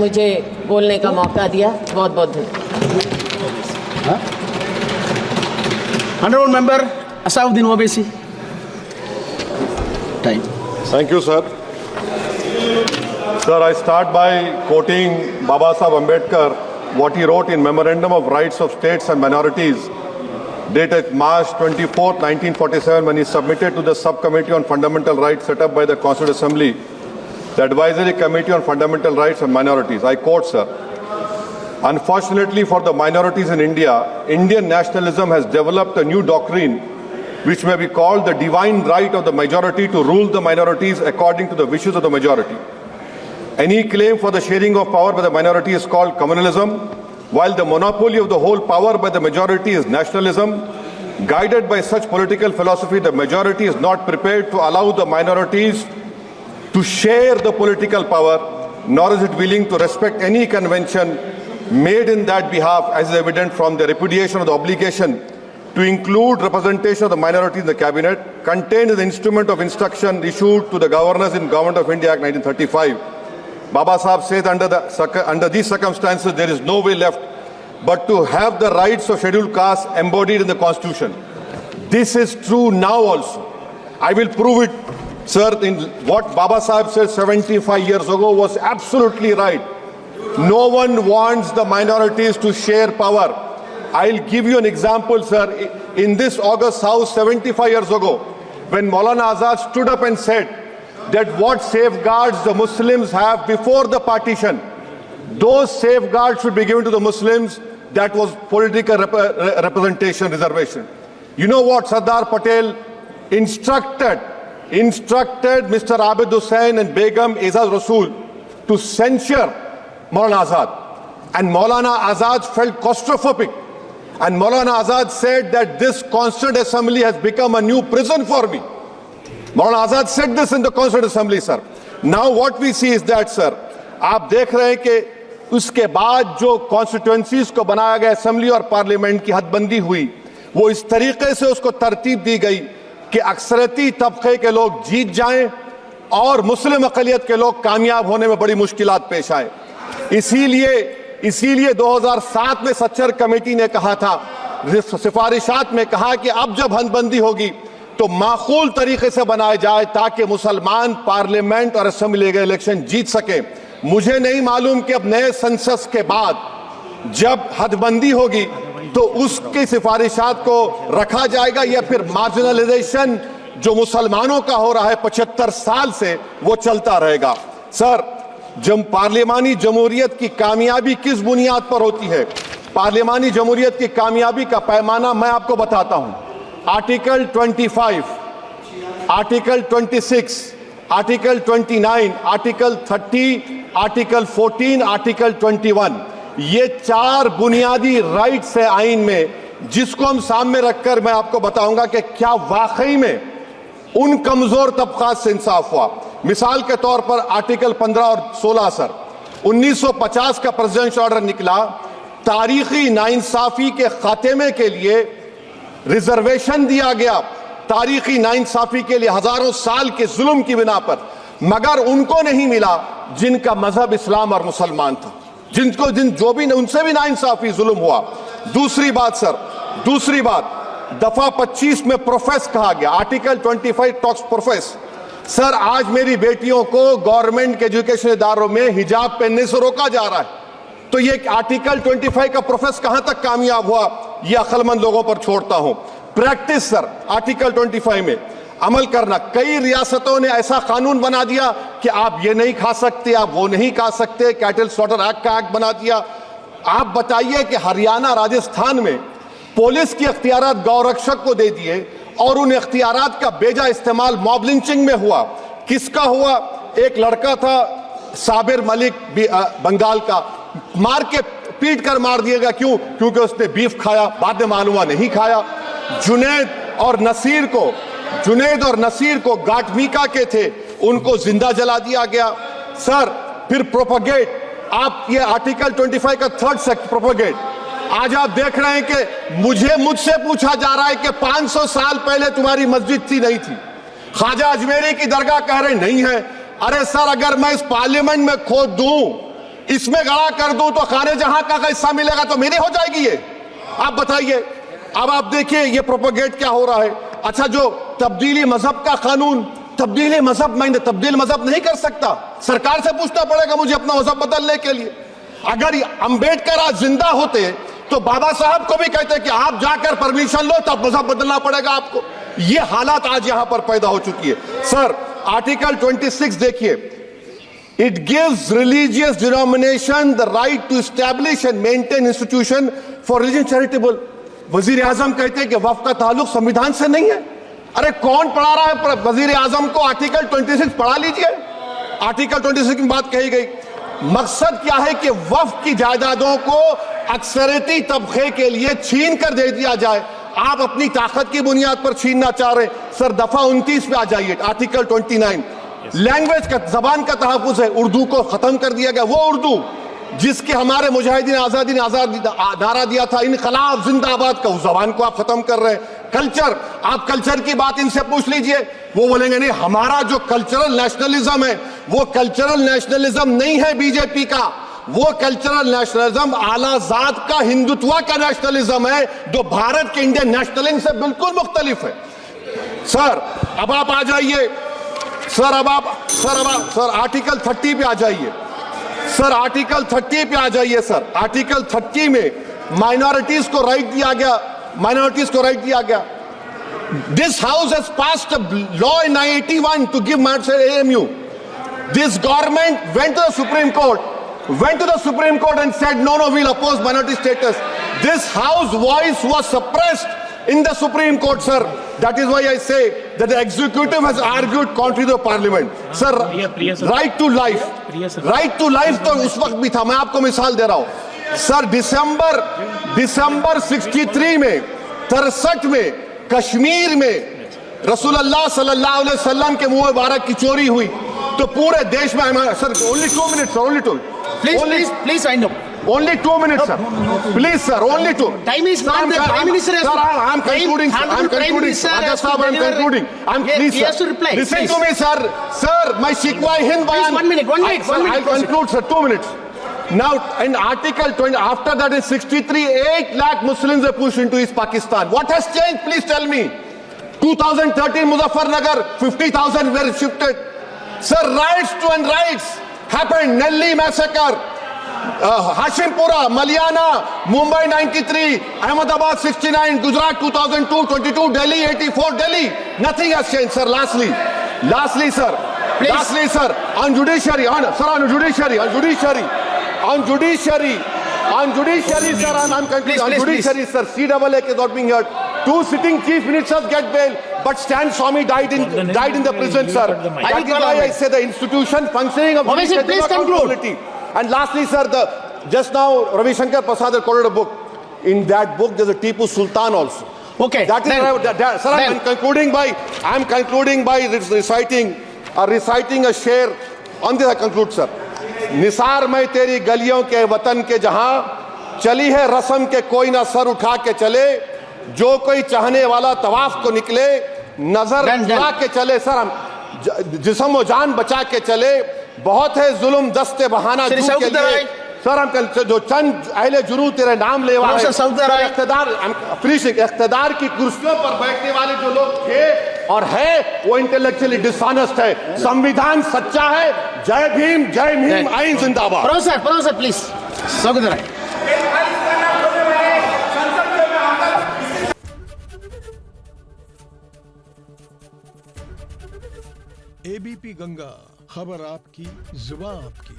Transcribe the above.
मुझे बोलने का मौका दिया, बहुत बहुत धन्यवाद। Honorable Member Asauddin Owaisi. Time. Thank you, sir. Sir, I start by quoting Baba Saheb Ambedkar, what he wrote in Memorandum of Rights of States and Minorities, dated March 24, 1947, when he submitted to the Subcommittee on Fundamental Rights set up by the Constituent Assembly, the Advisory Committee on Fundamental Rights and Minorities. I quote, sir, "Unfortunately for the minorities in India, Indian nationalism has developed a new doctrine which may be called the divine right of the majority to rule the minorities according to the wishes of the majority. Any claim for the sharing of power by the minority is called communalism, while the monopoly of the whole power by the majority is nationalism. Guided by such political philosophy, the majority is not prepared to allow the minorities to share the political power, nor is it willing to respect any convention made in that behalf, as is evident from the repudiation of the obligation to include representation of the minority in the cabinet, contained in the instrument of instruction issued to the governors in Government of India Act 1935. Baba Saheb says under these circumstances, there is no way left but to have the rights of scheduled castes embodied in the Constitution. This is true now also. I will prove it, sir, in what Baba Saheb said 75 years ago was absolutely right. No one wants the minorities to share power. I'll give you an example, sir. In this August House 75 years ago, when Maulana Azad stood up and said that what safeguards the Muslims have before the partition, those safeguards should be given to the Muslims, that was political representation, reservation. You know what Sardar Patel instructed Mr. Abid Hussain and Begum Aizaz Rasool to censure Maulana Azad. And Maulana Azad felt claustrophobic. And Maulana Azad said that this Constituent Assembly has become a new prison for me. Maulana Azad said this in the Constituent Assembly, sir. Now what we see is that, sir, आप देख रहे हैं कि उसके बाद जो constituencies को बनाया गया असेंबली और पार्लियामेंट की हदबंदी हुई, वो इस तरीके से उसको तरतीब दी गई कि अक्सरती तबके के लोग जीत जाएं और मुस्लिम अक़लियत के लोग कामयाब होने में बड़ी मुश्किलात पेश आए। इसीलिए 2007 में सच्चर कमेटी ने कहा था, सिफारिशात में कहा कि अब जब हदबंदी होगी तो माकूल तरीके से बनाए जाए ताकि मुसलमान पार्लियामेंट और असेंबली इलेक्शन जीत सके। मुझे नहीं मालूम कि अब नए सेंसस के बाद जब हदबंदी होगी तो उसकी सिफारिशात को रखा जाएगा या फिर मार्जिनलाइजेशन जो मुसलमानों का हो रहा है 75 साल से वो चलता रहेगा। सर, जब पार्लियामानी जमहूरियत की कामयाबी किस बुनियाद पर होती है? पार्लियामानी जमहूरियत की कामयाबी का पैमाना मैं आपको बताता हूं। Article 25, article 26, article 29, article 30, article 14, article 21, ये 4 बुनियादी राइट्स है आइन में, जिसको हम सामने रखकर मैं आपको बताऊंगा कि क्या वाकई में उन कमजोर तबकात से इंसाफ हुआ। मिसाल के तौर पर आर्टिकल 15 और 16, सर, 1950 का प्रेसिडेंशियल ऑर्डर निकला, तारीखी नाइंसाफी के खात्मे के लिए रिजर्वेशन दिया गया, तारीखी नाइंसाफी के लिए हजारों साल के जुल्म की बिना पर, मगर उनको नहीं मिला जिनका मजहब इस्लाम और मुसलमान था, जो भी उनसे भी नाइंसाफी जुल्म हुआ। दूसरी बात सर, दूसरी बात, दफा 25 में प्रोफेस कहा गया, आर्टिकल 25 टॉक्स प्रोफेस। सर, आज मेरी बेटियों को गवर्नमेंट के एजुकेशन इदारों में हिजाब पहनने से रोका जा रहा है, तो ये आर्टिकल 25 का प्रोफेस कहां तक कामयाब हुआ, ये अक्लमंद लोगों पर छोड़ता हूं। प्रैक्टिस सर, आर्टिकल 25 में अमल करना। कई रियासतों ने ऐसा कानून बना दिया कि आप ये नहीं खा सकते, आप वो नहीं खा सकते, कैटल स्लॉटर एक्ट का एक्ट बना दिया। आप बताइए कि हरियाणा, राजस्थान में पुलिस की अख्तियारात गौरक्षक को दे दिए और उन अख्तियारात का बेजा इस्तेमाल मॉब लिंचिंग में हुआ। किसका हुआ? एक लड़का था साबिर मलिक बंगाल का, मार के पीट कर मार दिया गया। क्यों? क्योंकि उसने बीफ खाया, बाद में मालूम हुआ नहीं खाया। जुनैद और नसीर को गाटमीका के थे, उनको जिंदा जला दिया गया। सर, फिर प्रोपगेट, आप ये आर्टिकल 25 का 3rd सेक्शन प्रोपगेट, आज आप देख रहे हैं कि मुझसे पूछा जा रहा है कि 500 साल पहले तुम्हारी मस्जिद थी नहीं थी, ख्वाजा अजमेरी की दरगाह कह रहे नहीं है। अरे सर, अगर मैं इस पार्लियामेंट में खोद दूं इसमें गड़ा कर दूं तो खाने जहां का हिस्सा मिलेगा तो मेरी हो जाएगी ये? आप बताइए। अब आप देखिए ये प्रोपेगेट क्या हो रहा है। अच्छा, जो तब्दीली मजहब का कानून, तब्दीली मजहब, मैं तब्दील मजहब नहीं कर सकता, सरकार से पूछना पड़ेगा मुझे अपना मजहब बदलने के लिए। अगर अंबेडकर आज जिंदा होते तो बाबा साहब को भी कहते कि आप जाकर परमिशन लो, तब मजहब बदलना पड़ेगा आपको। ये हालात आज यहां पर पैदा हो चुकी है। सर, आर्टिकल 26 देखिए, it gives religious denomination the right to establish and maintain institution for religion charitable. वजीर आजम कहते हैं कि वक्फ का ताल्लुक संविधान से नहीं है। अरे कौन पढ़ा रहा है वजीर आजम को? आर्टिकल 26 पढ़ा लीजिए। आर्टिकल 26 की बात कही गई। मकसद क्या है कि वक्फ की जायदादों को अक्सरियती तबके के लिए छीन कर दे दिया जाए। आप अपनी ताकत की बुनियाद पर छीनना चाह रहे हैं। सर, दफा 29 पे आ जाइए, आर्टिकल 29। लैंग्वेज का, जबान का तहफ्फुज है, उर्दू को खत्म कर दिया गया। वो उर्दू जिसके हमारे मुजाहिदीन आजादी ने आजादी नारा दिया था, इनकलाब जिंदाबाद का, उस जबान को आप खत्म कर रहे हैं। कल्चर, आप कल्चर की बात इनसे पूछ लीजिए, वो बोलेंगे नहीं, हमारा जो कल्चरल नेशनलिज्म है वो कल्चरल नेशनलिज्म नहीं है बीजेपी का, वो कल्चरल नेशनलिज्म आला जात का, हिंदुत्व का नेशनलिज्म है, जो भारत के इंडियन नेशनलिज्म से बिल्कुल मुख्तलिफ है। सर, अब आप आ जाइए। सर, आर्टिकल 30 पे आ जाइए। सर, आर्टिकल 30 पे आ जाइए। सर, आर्टिकल 30 में माइनॉरिटीज को राइट दिया गया, माइनॉरिटीज को राइट दिया गया। This house has passed a law in 1981 to give AMU. This government went to the Supreme Court and said, no, we'll oppose minority status. This House voice was suppressed in the Supreme Court, sir. That is why I say that the executive has argued contrary to the parliament. Sir, right to life. Right to life तो उस वक्त भी था, मैं आपको मिसाल दे रहा हूं। सर, दिसंबर 63 में, 63 में कश्मीर में रसूलुल्लाह सल्लल्लाहु अलैहि वसल्लम के मुंह मुबारक की चोरी हुई तो पूरे देश में, sir, only 2 minutes, sir, only 2. Please wind up. Only 2 minutes, sir. Please, sir, only 2. Time is gone. The Prime Minister has to. Sir, I'm concluding. I'm concluding. Raja Sahab, I'm concluding. Please, he has to sir. reply. Listen to me, sir. Sir, my Shikwa Hind Bayan. One minute. I'll conclude, sir. 2 minutes. Now, in Article 20, after that in 63, 8 lakh Muslims were pushed into East Pakistan. What has changed? Please tell me. 2013 Muzaffarnagar, 50,000 were shifted. Sir, riots to unrights happened. Nelly massacre, Hashimpura, Maliana, Mumbai 93, Ahmedabad 69, Gujarat 2002, 22, Delhi 84, Delhi. Nothing has changed, sir. Lastly, sir. Please. Lastly, sir, on judiciary, sir, I'm concluding. Judiciary, sir, CAA is not being heard. 2 sitting chief ministers get bail, but Stan Swamy died in the prison, sir. That is why I say the institution functioning of Obviously, please conclude. And lastly, sir, just now Ravi Shankar Prasad has quoted a book. In that book, there's a Tipu Sultan also. Okay. That is, sir, I'm concluding by reciting a sher. On this I conclude, sir. Nisar मैं तेरी गलियों के वतन के जहां चली है रस्म के कोई ना सर उठा के चले, जो कोई चाहने वाला तवाफ को निकले, नजर उठा के चले, सर हम जिस्म व जान बचा के चले, बहुत है जुल्म दस्ते बहाना के लिए, सर हम जो चंद अहले जुनू तेरे नाम ले वाले इख्तिदार की कुर्सियों पर बैठने वाले जो लोग थे और है वो इंटेलेक्चुअली डिसऑनेस्ट है। संविधान सच्चा है। जय भीम, आइन जिंदाबाद। Professor please. ABP गंगा, खबर आपकी, जुबान आपकी।